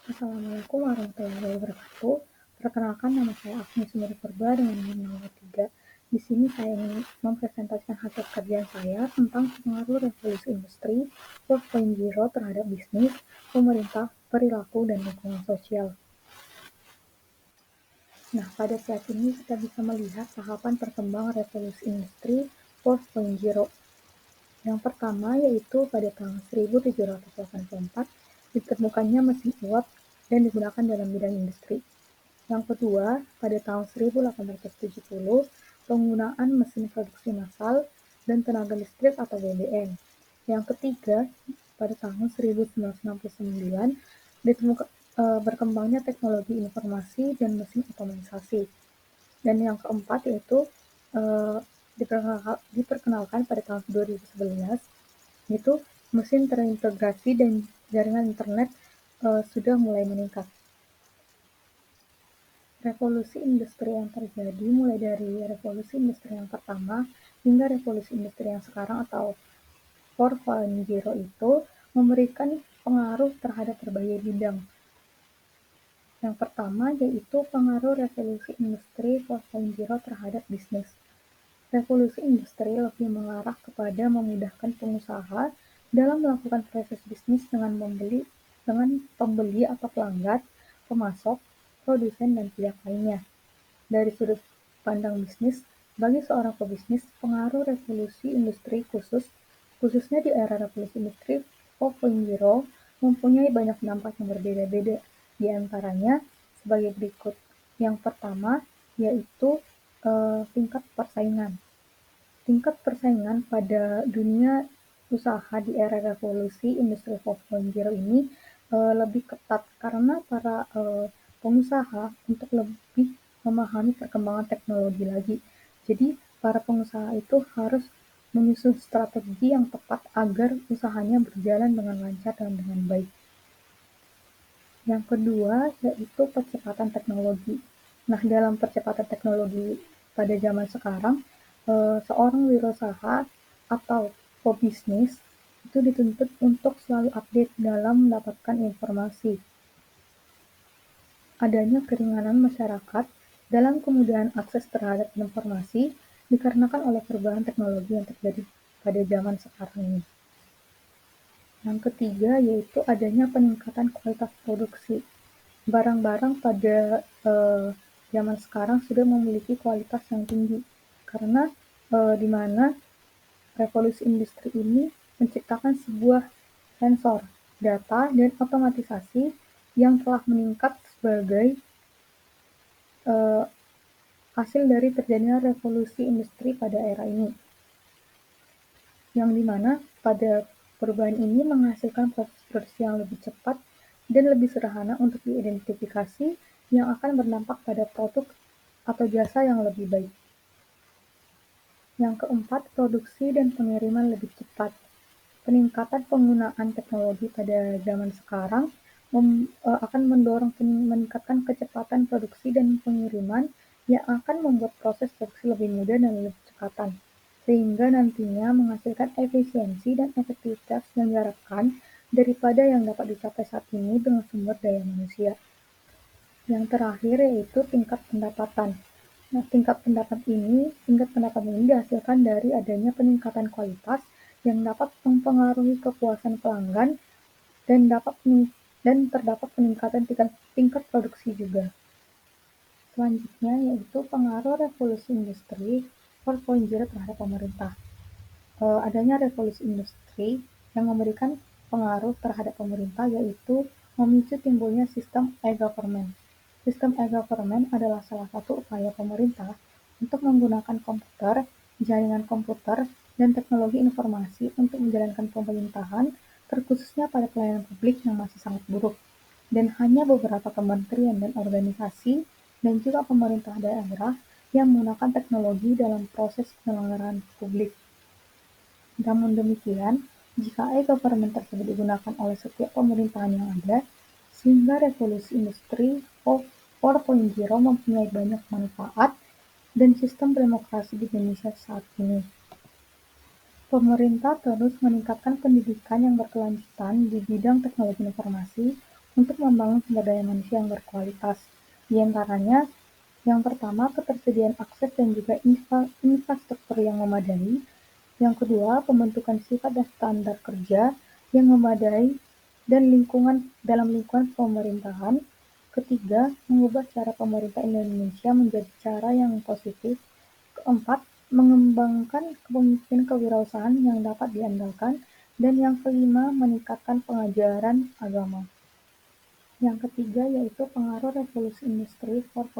Assalamualaikum warahmatullahi wabarakatuh. Perkenalkan, nama saya Agnes Purba dengan nomor 3. Di sini saya ingin mempresentasikan hasil kerjaan saya tentang pengaruh revolusi industri 4.0 terhadap bisnis, pemerintah, perilaku, dan lingkungan sosial. Nah, pada saat ini kita bisa melihat tahapan perkembangan revolusi industri 4.0. Yang pertama yaitu pada tahun 1784 ditemukannya mesin uap dan digunakan dalam bidang industri. Yang kedua, pada tahun 1870, penggunaan mesin produksi massal dan tenaga listrik atau BBM. Yang ketiga, pada tahun 1969, berkembangnya teknologi informasi dan mesin otomatisasi. Dan yang keempat yaitu eh, diperkenalkan pada tahun 2011, yaitu mesin terintegrasi dan jaringan internet sudah mulai meningkat. Revolusi industri yang terjadi mulai dari revolusi industri yang pertama hingga revolusi industri yang sekarang atau 4.0 itu memberikan pengaruh terhadap berbagai bidang. Yang pertama yaitu pengaruh revolusi industri 4.0 terhadap bisnis. Revolusi industri lebih mengarah kepada memudahkan pengusaha dalam melakukan proses bisnis dengan pembeli atau pelanggan, pemasok, produsen, dan pihak lainnya. Dari sudut pandang bisnis, bagi seorang pebisnis, pengaruh revolusi industri khususnya di era revolusi industri 4.0 mempunyai banyak dampak yang berbeda-beda. Di antaranya sebagai berikut. Yang pertama yaitu tingkat persaingan. Tingkat persaingan pada dunia usaha di era revolusi industri 4.0 ini lebih ketat karena para pengusaha untuk lebih memahami perkembangan teknologi lagi. Jadi para pengusaha itu harus menyusun strategi yang tepat agar usahanya berjalan dengan lancar dan dengan baik. Yang kedua yaitu percepatan teknologi. Nah, dalam percepatan teknologi pada zaman sekarang, seorang wirausaha atau pebisnis itu dituntut untuk selalu update dalam mendapatkan informasi. Adanya keringanan masyarakat dalam kemudahan akses terhadap informasi dikarenakan oleh perubahan teknologi yang terjadi pada zaman sekarang ini. Yang ketiga yaitu adanya peningkatan kualitas produksi. Barang-barang pada zaman sekarang sudah memiliki kualitas yang tinggi karena di mana revolusi industri ini menciptakan sebuah sensor, data, dan otomatisasi yang telah meningkat sebagai hasil dari terjadinya revolusi industri pada era ini. Yang dimana pada perubahan ini menghasilkan proses produksi yang lebih cepat dan lebih sederhana untuk diidentifikasi yang akan berdampak pada produk atau jasa yang lebih baik. Yang keempat, produksi dan pengiriman lebih cepat. Peningkatan penggunaan teknologi pada zaman sekarang akan mendorong meningkatkan kecepatan produksi dan pengiriman yang akan membuat proses produksi lebih mudah dan lebih kecepatan, sehingga nantinya menghasilkan efisiensi dan efektivitas yang diharapkan daripada yang dapat dicapai saat ini dengan sumber daya manusia. Yang terakhir yaitu tingkat pendapatan. Nah, tingkat pendapatan ini dihasilkan dari adanya peningkatan kualitas yang dapat mempengaruhi kepuasan pelanggan dan terdapat peningkatan tingkat produksi juga. Selanjutnya yaitu pengaruh revolusi industri 4.0 terhadap pemerintah. Adanya revolusi industri yang memberikan pengaruh terhadap pemerintah yaitu memicu timbulnya sistem e-government. Sistem e-government adalah salah satu upaya pemerintah untuk menggunakan komputer, jaringan komputer, dan teknologi informasi untuk menjalankan pemerintahan, terkhususnya pada pelayanan publik yang masih sangat buruk, dan hanya beberapa kementerian dan organisasi dan juga pemerintah daerah yang menggunakan teknologi dalam proses penyelenggaraan publik. Namun demikian, jika e-government tersebut digunakan oleh setiap pemerintahan yang ada, sehingga revolusi industri 4.0 mempunyai banyak manfaat dan sistem demokrasi di Indonesia saat ini. Pemerintah terus meningkatkan pendidikan yang berkelanjutan di bidang teknologi informasi untuk membangun sumber daya manusia yang berkualitas. Di antaranya, yang pertama, ketersediaan akses dan juga infrastruktur yang memadai. Yang kedua, pembentukan sifat dan standar kerja yang memadai dan dalam lingkungan pemerintahan. Ketiga, mengubah cara pemerintah Indonesia menjadi cara yang positif. Keempat, mengembangkan kepemimpinan kewirausahaan yang dapat diandalkan. Dan yang kelima, meningkatkan pengajaran agama. Yang ketiga yaitu pengaruh revolusi industri 4.0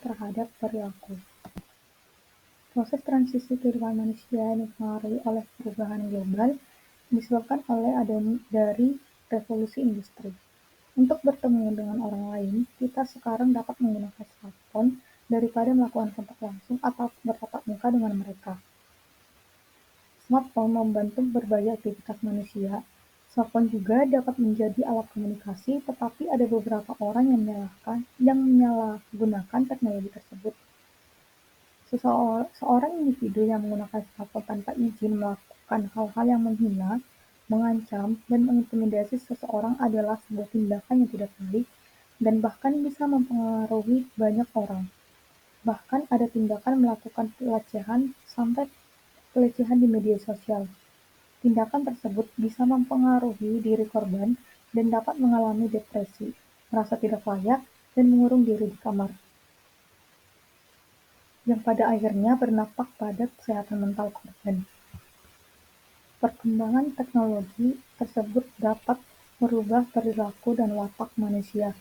terhadap perilaku. Proses transisi kehidupan manusia yang dipengaruhi oleh perubahan global disebabkan oleh adanya dari revolusi industri. Untuk bertemu dengan orang lain, kita sekarang dapat menggunakan smartphone daripada melakukan kontak langsung atau bertatap muka dengan mereka. Smartphone membantu berbagai aktivitas manusia. Smartphone juga dapat menjadi alat komunikasi, tetapi ada beberapa orang yang menyalahgunakan teknologi tersebut. Seorang individu yang menggunakan smartphone tanpa izin melakukan hal-hal yang menghina, mengancam, dan mengintimidasi seseorang adalah sebuah tindakan yang tidak baik dan bahkan bisa mempengaruhi banyak orang. Bahkan ada tindakan melakukan pelecehan sampai pelecehan di media sosial. Tindakan tersebut bisa mempengaruhi diri korban dan dapat mengalami depresi, merasa tidak layak, dan mengurung diri di kamar, yang pada akhirnya berdampak pada kesehatan mental korban. Perkembangan teknologi tersebut dapat merubah perilaku dan watak manusia.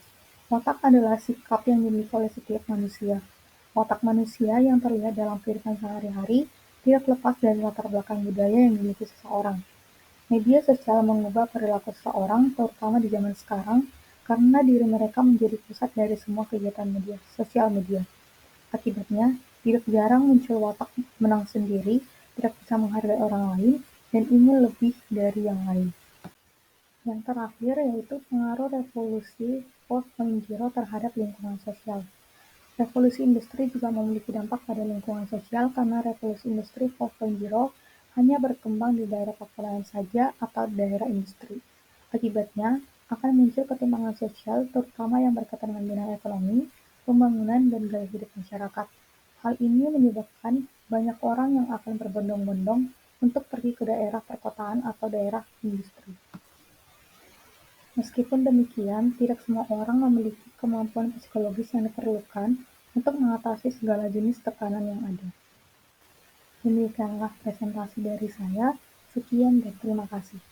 Watak adalah sikap yang dimiliki oleh setiap manusia. Watak manusia yang terlihat dalam kehidupan sehari-hari tidak lepas dari latar belakang budaya yang dimiliki seseorang. Media sosial mengubah perilaku seseorang, terutama di zaman sekarang, karena diri mereka menjadi pusat dari semua kegiatan sosial media. Akibatnya, tidak jarang muncul watak menang sendiri, tidak bisa menghargai orang lain, dan ingin lebih dari yang lain. Yang terakhir yaitu pengaruh revolusi 4.0 terhadap lingkungan sosial. Revolusi industri juga memiliki dampak pada lingkungan sosial karena revolusi industri 4.0 hanya berkembang di daerah perkotaan saja atau daerah industri. Akibatnya, akan muncul ketimpangan sosial terutama yang berkaitan dengan bidang ekonomi, pembangunan, dan gaya hidup masyarakat. Hal ini menyebabkan banyak orang yang akan berbondong-bondong untuk pergi ke daerah perkotaan atau daerah industri. Meskipun demikian, tidak semua orang memiliki kemampuan psikologis yang diperlukan untuk mengatasi segala jenis tekanan yang ada. Demikianlah presentasi dari saya. Sekian dan terima kasih.